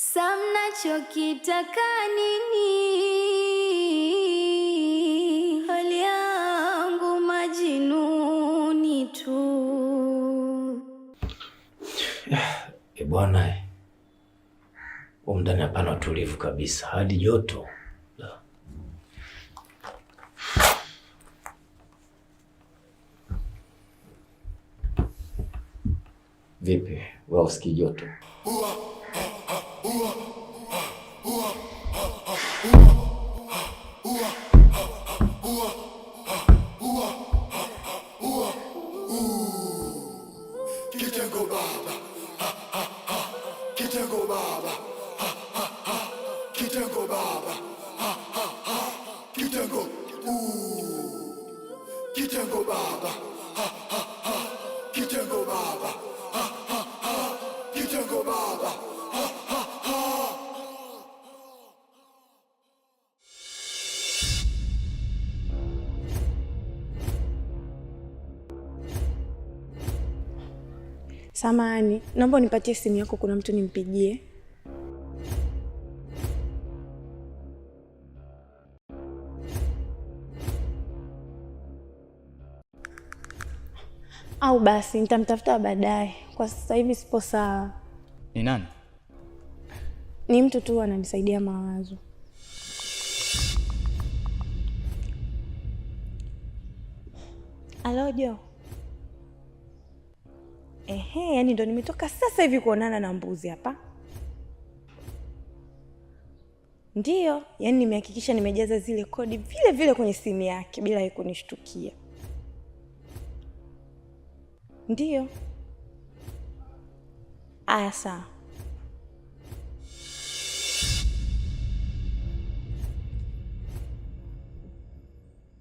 Samna chokitaka nini? Hali yangu majinuni tu. Bwana, umndani hapana utulivu kabisa, hadi joto. Vipi, wewe usikii joto? Kitengo baba, kitengo baba, kitengo baba, kitengo, kitengo baba, kitengo baba, kitengo baba. Samahani, naomba unipatie simu yako, kuna mtu nimpigie. Au basi nitamtafuta baadaye. Kwa sasa hivi sipo sawa. Ni nani? Ni mtu tu ananisaidia mawazo. Alo Jo. Yani ndo nimetoka sasa hivi kuonana na mbuzi hapa. Ndiyo, yani nimehakikisha nimejaza zile kodi vile vile kwenye simu yake bila yeye kunishtukia. Ndiyo. Aya sawa.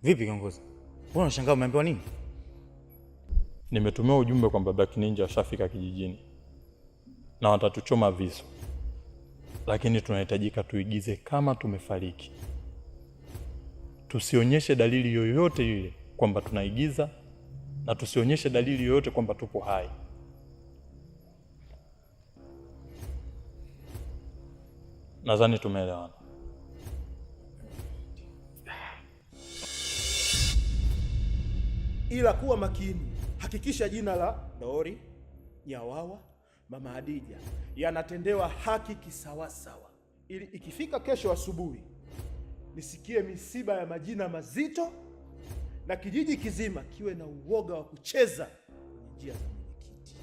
Vipi kiongozi? Mbona unashangaa, umeambiwa nini? Nimetumia ujumbe kwamba Black Ninja washafika kijijini na watatuchoma visu, lakini tunahitajika tuigize kama tumefariki. Tusionyeshe dalili yoyote ile kwamba tunaigiza, na tusionyeshe dalili yoyote kwamba tupo hai. Nadhani tumeelewana. Ila kuwa makini, hakikisha jina la Dori, Nyawawa, Mama Hadija yanatendewa haki kisawasawa, ili ikifika kesho asubuhi nisikie misiba ya majina mazito na kijiji kizima kiwe na uoga wa kucheza kwenye njia za mwenyekiti.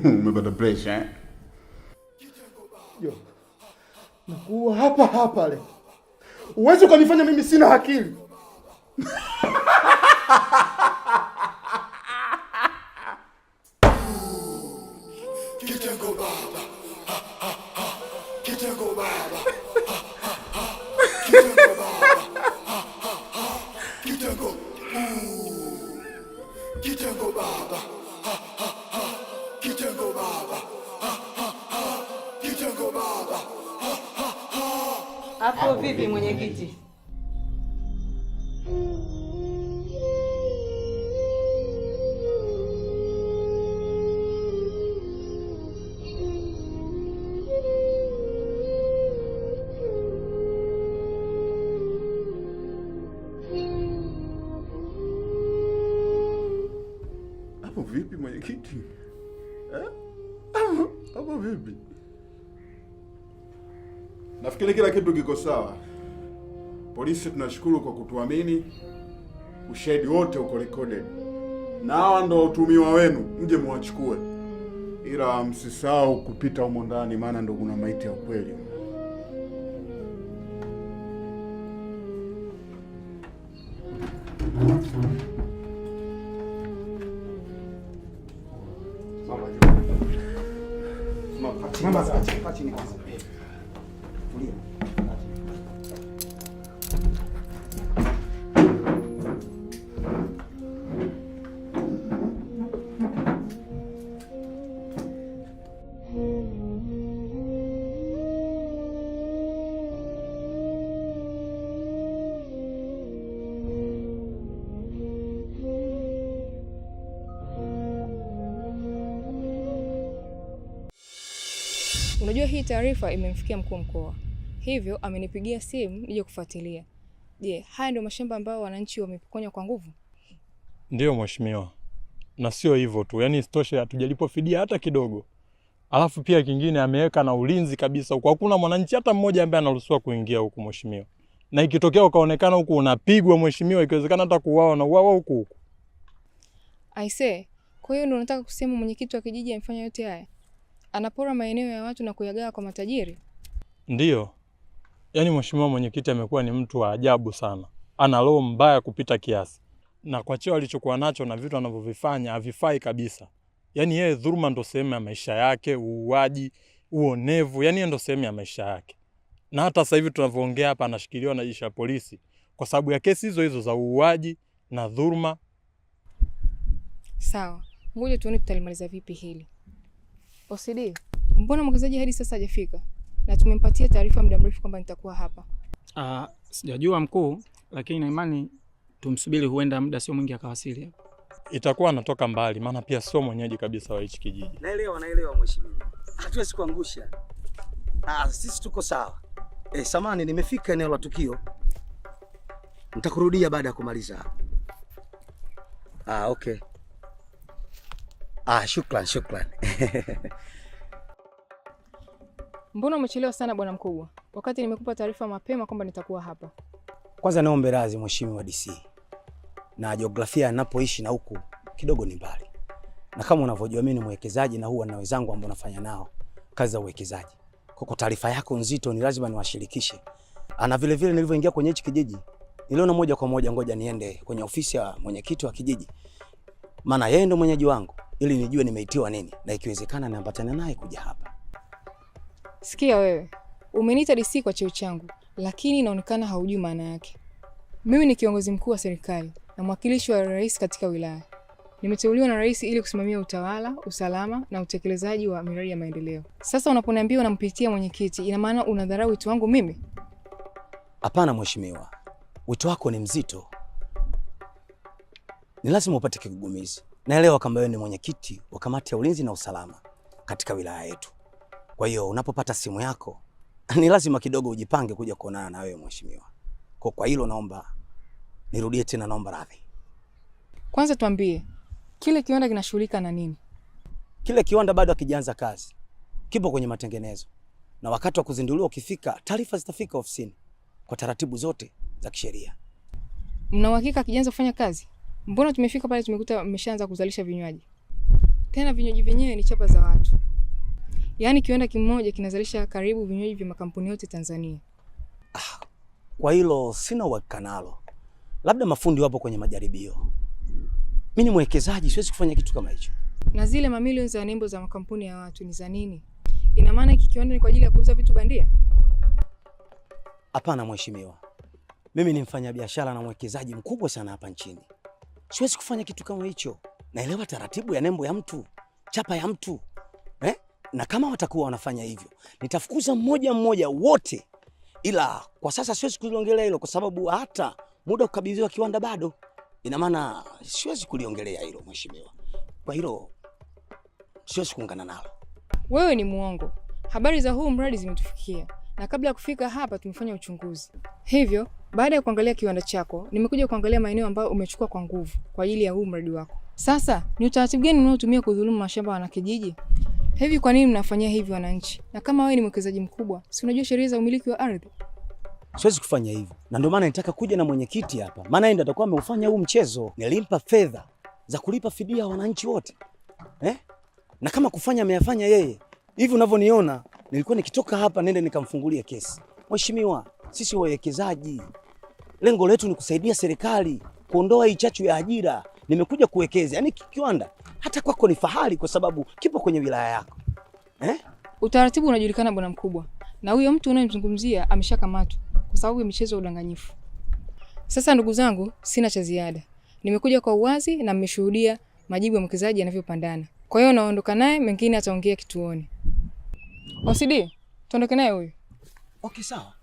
Umepata pressure eh? Yo. Nakuwa hapa hapa leo. Uwezi ukanifanya mimi sina akili. Kitengo baba. Kitengo baba. Kitengo baba. Kitengo. Kitengo baba. Kitengo baba. Kitengo baba. Hapo vipi mwenyekiti? Hapo vipi mwenyekiti? Hapo vipi? Nafikiri kila kitu kiko sawa. Polisi tunashukuru kwa kutuamini. Ushahidi wote uko recorded. Na hawa ndo watumiwa wenu, mje muwachukue. Ila msisahau kupita humo ndani, maana ndo kuna maiti ya kweli. Mama kaa chini kwanza. Tulia. Unajua hii taarifa imemfikia mkuu wa mkoa, hivyo amenipigia simu nije kufuatilia. Je, haya ndio mashamba ambayo wananchi wamepokonya kwa nguvu? Ndio mheshimiwa. Na sio hivyo tu, yani isitoshe hatujalipo fidia hata kidogo. Alafu pia kingine ameweka na ulinzi kabisa huko. Hakuna mwananchi hata mmoja ambaye anaruhusiwa kuingia huko mheshimiwa. Na ikitokea ukaonekana huko unapigwa mheshimiwa, ikiwezekana hata kuuawa na uawa huko. Aise, kwa hiyo ndio unataka kusema mwenyekiti wa kijiji amefanya yote haya? Anapora maeneo ya watu na kuyagawa kwa matajiri? Ndio. Yaani mheshimiwa mwenyekiti amekuwa ni mtu wa ajabu sana. Ana roho mbaya kupita kiasi. Na kwa cheo alichokuwa nacho na vitu anavyovifanya havifai kabisa. Yaani yeye dhuluma ndo sehemu ya maisha yake, uuaji, uonevu, yaani ndo sehemu ya maisha yake. Na hata sasa hivi tunavyoongea hapa anashikiliwa na jeshi la polisi kwa sababu ya kesi hizo hizo za uuaji na dhuluma. Sawa. Ngoja tuone tutalimaliza vipi hili. OCD, mbona mwekezaji hadi sasa hajafika? Na tumempatia taarifa muda mrefu kwamba nitakuwa hapa. Sijajua mkuu, lakini na imani tumsubiri, huenda muda sio mwingi akawasili. Itakuwa anatoka mbali, maana pia sio mwenyeji kabisa wa hichi kijiji. Naelewa mheshimiwa. Hatuwezi kuangusha. Sisi tuko sawa. Samani, nimefika eneo la tukio. Nitakurudia baada ya kumaliza. Okay. Shukran. Mbona umechelewa sana bwana mkubwa? Wakati nimekupa taarifa mapema kwamba nitakuwa hapa. Kwanza naombe radhi mheshimiwa DC. Na jiografia ninapoishi na huku kidogo ni mbali. Na kama unavyojua mimi ni mwekezaji na huwa na wenzangu ambao nafanya nao kazi za uwekezaji. Kwa taarifa yako nzito ni lazima niwashirikishe. Na vile vile nilivyoingia kwenye hichi kijiji, niliona moja kwa moja ngoja niende kwenye ofisi ya mwenyekiti wa kijiji. Maana yeye ndo mwenyeji wangu ili nijue nimeitiwa nini na ikiwezekana niambatane naye kuja hapa. Sikia wewe, umeniita DC kwa cheo changu, lakini inaonekana haujui maana yake. Mimi ni kiongozi mkuu wa serikali na mwakilishi wa rais katika wilaya. Nimeteuliwa na rais ili kusimamia utawala, usalama na utekelezaji wa miradi ya maendeleo. Sasa unaponiambia unampitia mwenyekiti, ina maana unadharau wito wangu mimi? Hapana mheshimiwa. Wito wako ni mzito. Ni lazima upate kigugumizi. Naelewa kama wewe ni mwenyekiti wa kamati ya ulinzi na usalama katika wilaya yetu. Kwa hiyo unapopata simu yako ni lazima kidogo ujipange kuja kuonana na wewe mheshimiwa. Kwa hilo naomba nirudie tena, naomba radhi. Kwanza tuambie, kile kiwanda kinashughulika na nini? Kile kiwanda bado hakijaanza kazi. Kipo kwenye matengenezo. Na wakati wa kuzinduliwa ukifika, taarifa zitafika ofisini kwa taratibu zote za kisheria. Mna uhakika kijaanza kufanya kazi? Mbona tumefika pale tumekuta mmeshaanza kuzalisha vinywaji? Tena vinywaji vyenyewe ni chapa za watu. Yaani kiwanda kimoja kinazalisha karibu vinywaji vya makampuni yote Tanzania. Kwa hilo sina uhakika nalo. Labda mafundi wapo kwenye majaribio. Mimi ni mwekezaji, siwezi kufanya kitu kama hicho. Na zile mamilioni za nembo za makampuni ya watu ni za nini? Ina maana hiki kiwanda ni kwa ajili ya kuuza vitu bandia? Hapana mheshimiwa. Mimi ni mfanyabiashara na mwekezaji mkubwa sana hapa nchini. Siwezi kufanya kitu kama hicho. Naelewa taratibu ya nembo ya mtu, chapa ya mtu. Na kama watakuwa wanafanya hivyo, nitafukuza mmoja mmoja wote. Ila kwa sasa siwezi kuliongelea hilo kwa sababu hata muda kukabidhiwa kiwanda bado. Ina maana siwezi kuliongelea hilo mheshimiwa. Kwa hilo siwezi kuungana nalo. Wewe ni muongo. Habari za huu mradi zimetufikia. Na kabla ya kufika hapa tumefanya uchunguzi. Hivyo, baada ya kuangalia kiwanda chako, nimekuja kuangalia maeneo ambayo umechukua kwa nguvu kwa ajili ya huu mradi wako. Sasa, ni utaratibu gani unaotumia kudhulumu mashamba ya wanakijiji? Hivi kwa nini mnafanyia hivi wananchi? Na kama wewe ni mwekezaji mkubwa, si unajua sheria za umiliki wa ardhi? Siwezi kufanya hivyo. Na ndio maana nitaka kuja na mwenyekiti hapa. Maana yeye ndiye atakuwa ameufanya huu mchezo. Nilimpa fedha za kulipa fidia wananchi wote. Na kama kufanya ameyafanya yeye. Hivi unavyoniona, nilikuwa nikitoka hapa nende nikamfungulia kesi. Mheshimiwa, sisi wawekezaji, lengo letu ni kusaidia serikali kuondoa hii chachu ya ajira. Nimekuja kuwekeza. Yaani kiwanda hata kwako ni fahari kwa sababu kipo kwenye wilaya yako. Utaratibu unajulikana bwana mkubwa. Na huyo mtu unayemzungumzia ameshakamatwa kwa sababu ya michezo ya udanganyifu. Sasa ndugu zangu, sina cha ziada. Nimekuja kwa uwazi na mmeshuhudia majibu ya mwekezaji yanavyopandana. Kwa hiyo naondoka naye, mengine ataongea kituoni. OCD, tuondoke naye huyu. Okay, sawa.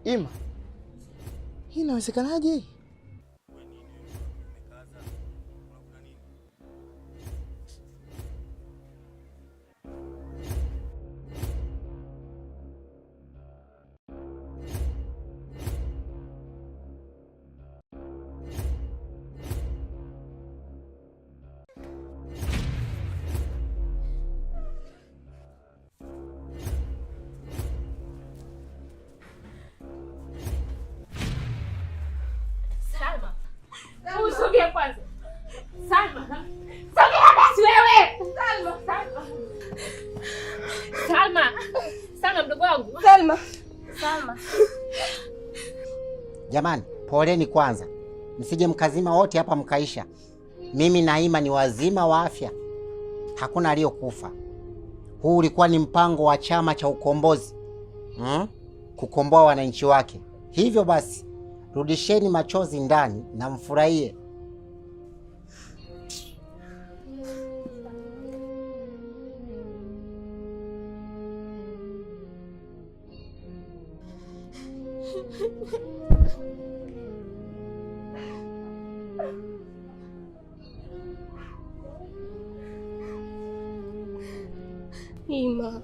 Ima, hii inawezekanaje? Usogea kwanza. Salma. Sogea basi wewe. Salma, Salma. Salma. Salma mdogo wangu. Salma. Salma. Jamani, poleni kwanza. Msije mkazima wote hapa mkaisha. Mimi na Ima ni wazima wa afya. Hakuna aliyokufa. Huu ulikuwa ni mpango wa Chama cha Ukombozi. Kukomboa wananchi wake. Hivyo basi, rudisheni machozi ndani na mfurahie. Ima,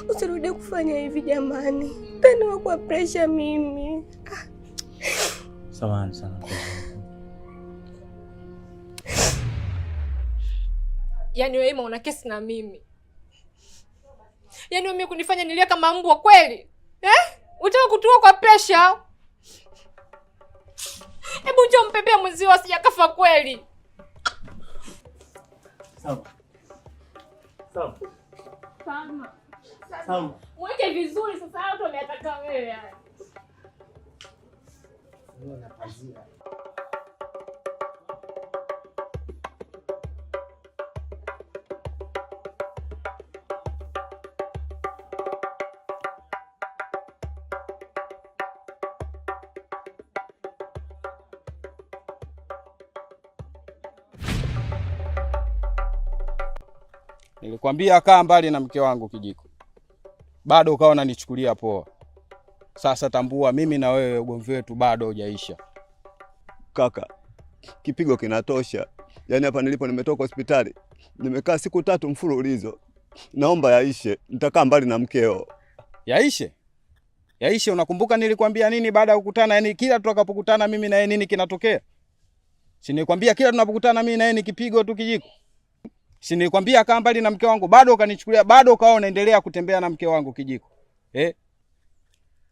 usirudi kufanya hivi jamani. Tena kwa pressure mimi. Samahani sana. Yaani wewe Ima una kesi na mimi. Yaani wewe kunifanya nilie kama mbwa kweli? Unataka kutua kwa pressure? Hebu njoo mpepea mwenzio asijakafa kweli. Sawa. Sawa. Salma. Salma. Mweke vizuri sasa watu wameataka wewe yani. Unaona pazia. Nilikwambia kaa mbali na mke wangu Kijiko. Bado ukawa unanichukulia poa. Sasa tambua mimi na wewe ugomvi wetu bado hujaisha. Kaka, kipigo kinatosha. Yaani hapa nilipo nimetoka hospitali. Nimekaa siku 3 mfululizo. Naomba yaishe. Nitakaa mbali na mkeo. Yaishe? Yaishe, unakumbuka nilikwambia nini baada ya kukutana? Yaani kila tutakapokutana mimi na yeye nini kinatokea? Si nilikwambia kila tunapokutana mimi na yeye ni kipigo tu Kijiko? Si nilikwambia kaa mbali na mke wangu, bado ukanichukulia, bado ukawa unaendelea kutembea na mke wangu Kijiko.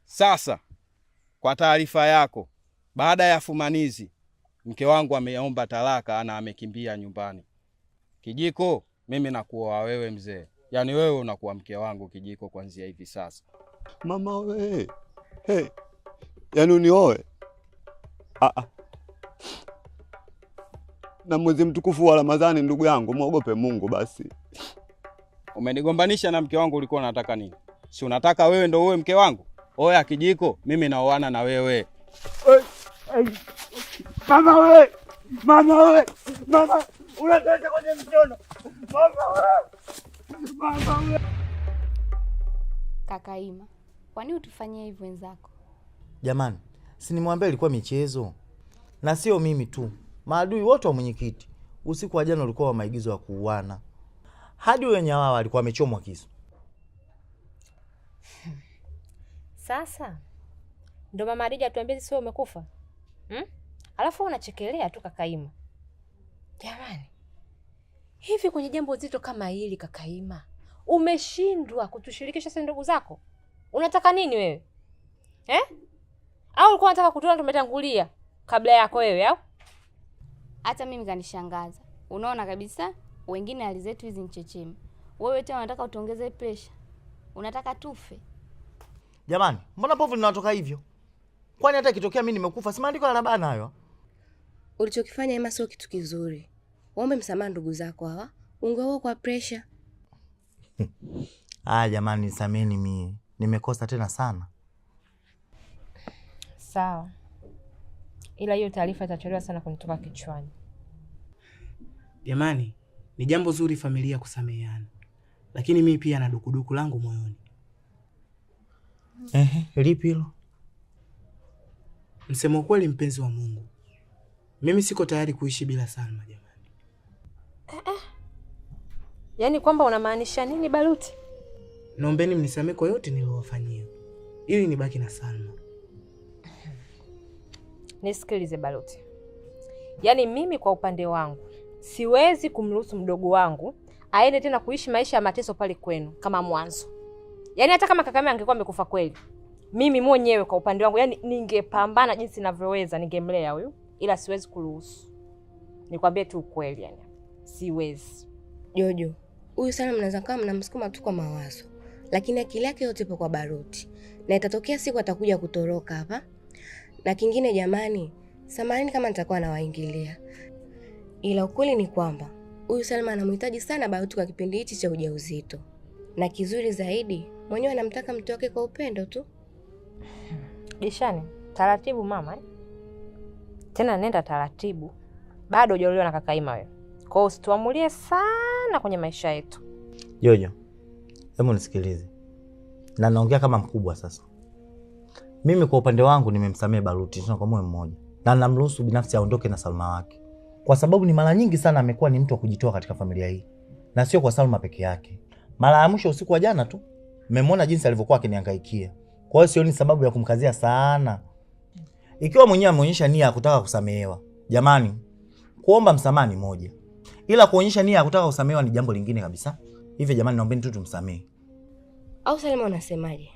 Sasa kwa taarifa yako, baada ya fumanizi mke wangu ameomba talaka na amekimbia nyumbani. Kijiko, mimi nakuoa wewe mzee. Yaani wewe unakuwa mke wangu Kijiko kuanzia hivi sasa. Mama we. Yaani unioe? Na mwezi mtukufu wa Ramadhani ndugu yangu, muogope Mungu basi. Umenigombanisha na mke wangu, ulikuwa unataka nini? Si unataka wewe ndio uwe mke wangu? Oya Kijiko, mimi naoana na wewe. Mama we. Mama we. Mama, unataka kwenye mtono. Mama we. Mama we. Kaka Ima, kwani utufanyie hivyo wenzako? Jamani, si nimwambia ilikuwa michezo. Na sio mimi tu. Maadui wote wa mwenyekiti usiku wa jana ulikuwa wa maigizo ya kuuana. Hadi wenye wao alikuwa amechomwa kisu. Sasa ndo mama Adija atuambie sisi wewe umekufa. Alafu unachekelea tu kaka Ima. Jamani. Hivi kwenye jambo zito kama hili kaka Ima, umeshindwa kutushirikisha sisi ndugu zako? Unataka nini wewe? Au ulikuwa unataka kutuona tumetangulia kabla yako wewe au? Hata mimi kanishangaza. Unaona kabisa wengine hali zetu hizi nchecheme. Wewe tena unataka utuongeze pressure. Unataka tufe. Jamani, mbona povu linatoka hivyo? Kwani hata ikitokea mimi nimekufa, si maandiko yanabana hayo? Ulichokifanya Ema sio kitu kizuri. Waombe msamaha ndugu zako hawa. Ungeoa kwa pressure. Jamani, nisameni mimi. Nimekosa tena sana. Sawa. Ila hiyo taarifa itachelewa sana kunitoka kichwani. Jamani, ni jambo zuri familia kusameheana. Lakini mimi pia na dukuduku langu moyoni. Lipi hilo? Msemo kweli mpenzi wa Mungu. Mimi siko tayari kuishi bila Salma jamani. Yaani kwamba unamaanisha nini Baruti? Naombeni mnisamehe kwa yote niliyowafanyia. Ili nibaki na Salma. Nisikilize Baruti. Yaani mimi kwa upande wangu siwezi kumruhusu mdogo wangu aende tena kuishi maisha ya mateso pale kwenu kama mwanzo. Yaani hata kama kaka yangu angekuwa amekufa kweli, mimi mwenyewe kwa upande wangu yani ningepambana jinsi ninavyoweza ningemlea huyu, ila siwezi kuruhusu. Nikwambie tu ukweli yani. Siwezi. Jojo, huyu sana mnaweza kama mnamsukuma tu kwa mawazo, lakini akili yake yote ipo kwa Baruti. Na itatokea siku atakuja kutoroka hapa. Na kingine jamani, samahani kama nitakuwa nawaingilia. Ila ukweli ni kwamba huyu Salma anamhitaji sana Baruti kwa kipindi hichi cha ujauzito. Na kizuri zaidi, mwenyewe anamtaka mtu wake kwa upendo tu. Dishani, taratibu mama. Tena nenda taratibu. Bado hujaolewa na kaka Ima wewe. Kwa hiyo usituamulie sana kwenye maisha yetu. Jojo, hebu nisikilize. Na naongea kama mkubwa sasa. Mimi kwa upande wangu nimemsamehe Baruti tena kwa moyo mmoja. Na namruhusu binafsi aondoke na Salma wake. Kwa sababu ni mara nyingi sana amekuwa ni mtu wa kujitoa katika familia hii. Na sio kwa Salma peke yake. Mara ya mwisho usiku wa jana tu, mmemwona jinsi alivyokuwa akinihangaikia. Kwa hiyo sioni sababu ya kumkazia sana. Ikiwa mwenyewe ameonyesha nia ya kutaka kusamehewa, jamani, kuomba msamaha ni moja. Ila kuonyesha nia ya kutaka kusamehewa ni jambo lingine kabisa. Hivyo jamani, naombeni tu tumsamehe. Au Salma unasemaje?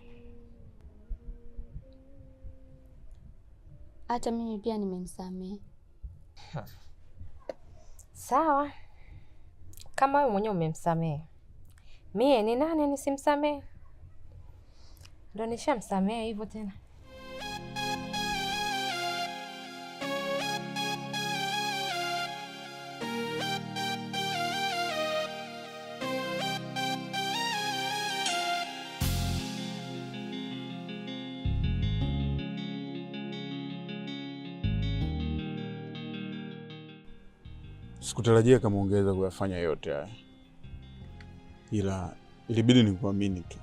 Hata mimi pia nimemsamehe. Sawa. Kama wewe mwenyewe umemsamehe, mie ni nani nisimsamehe? Ndio nishamsamehe hivyo tena. Sikutarajia kama ungeweza kuyafanya yote haya. Ila ilibidi nikuamini tu.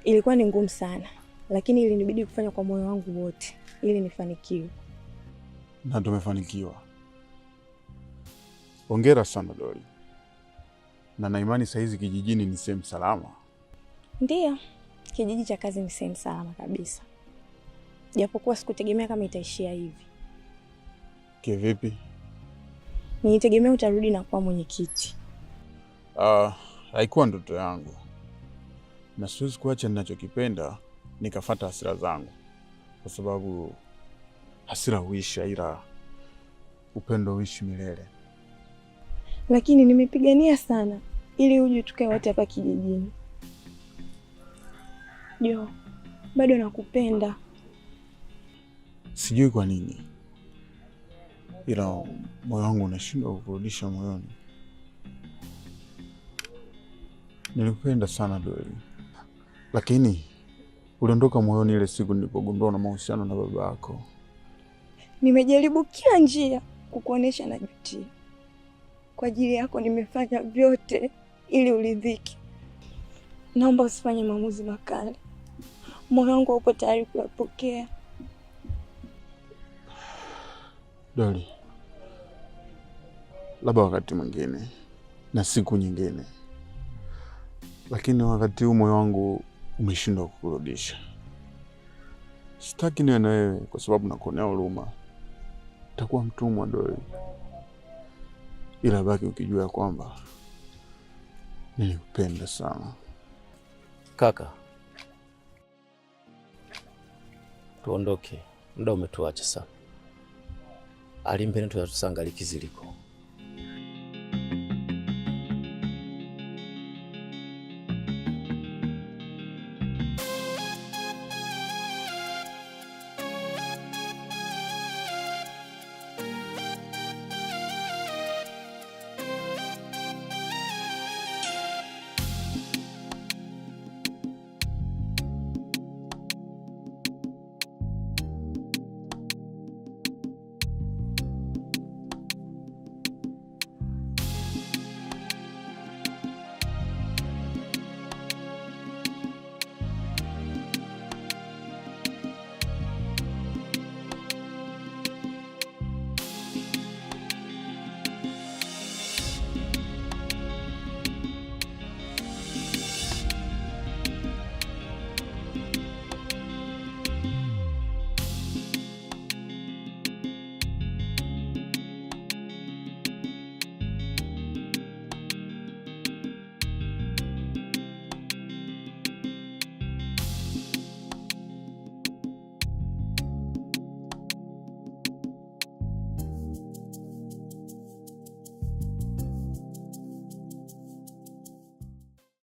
Ilikuwa ni ngumu sana, lakini ilinibidi kufanya kwa moyo wangu wote ili nifanikiwe. Na tumefanikiwa. Hongera sana Dori. Na imani saizi kijijini ni sehemu salama. Ndiyo, kijiji cha kazi ni sehemu salama kabisa. Japokuwa sikutegemea kama itaishia hivi. Kivipi? Nilitegemea utarudi na kuwa mwenyekiti. Haikuwa ndoto yangu. Na siwezi kuacha ninachokipenda nikafuata hasira zangu. Kwa sababu hasira huisha ila upendo huishi milele. Lakini nimepigania sana ili uje tukae wote hapa kijijini. Jo, bado nakupenda. Sijui kwa nini. Ila moyo wangu unashindwa kukurudisha moyoni. Nilikupenda sana Dori. Lakini uliondoka moyoni ile siku nilipogundua na mahusiano na baba yako. Nimejaribu kila njia kukuonesha najutia. Kwa ajili yako nimefanya vyote ili uridhike. Naomba usifanye maamuzi makali. Moyo wangu haupo tayari kuyapokea. Dori, labda wakati mwingine na siku nyingine. Lakini wakati huu moyo wangu umeshindwa kukurudisha. Sitaki niwe na wewe kwa sababu nakuonea huruma. Nitakuwa mtumwa Dori. Ila baki ukijua kwamba nilikupenda sana. Kaka, tuondoke. Muda umetuacha sana. Alimpeni tuyatusanga likiziliko.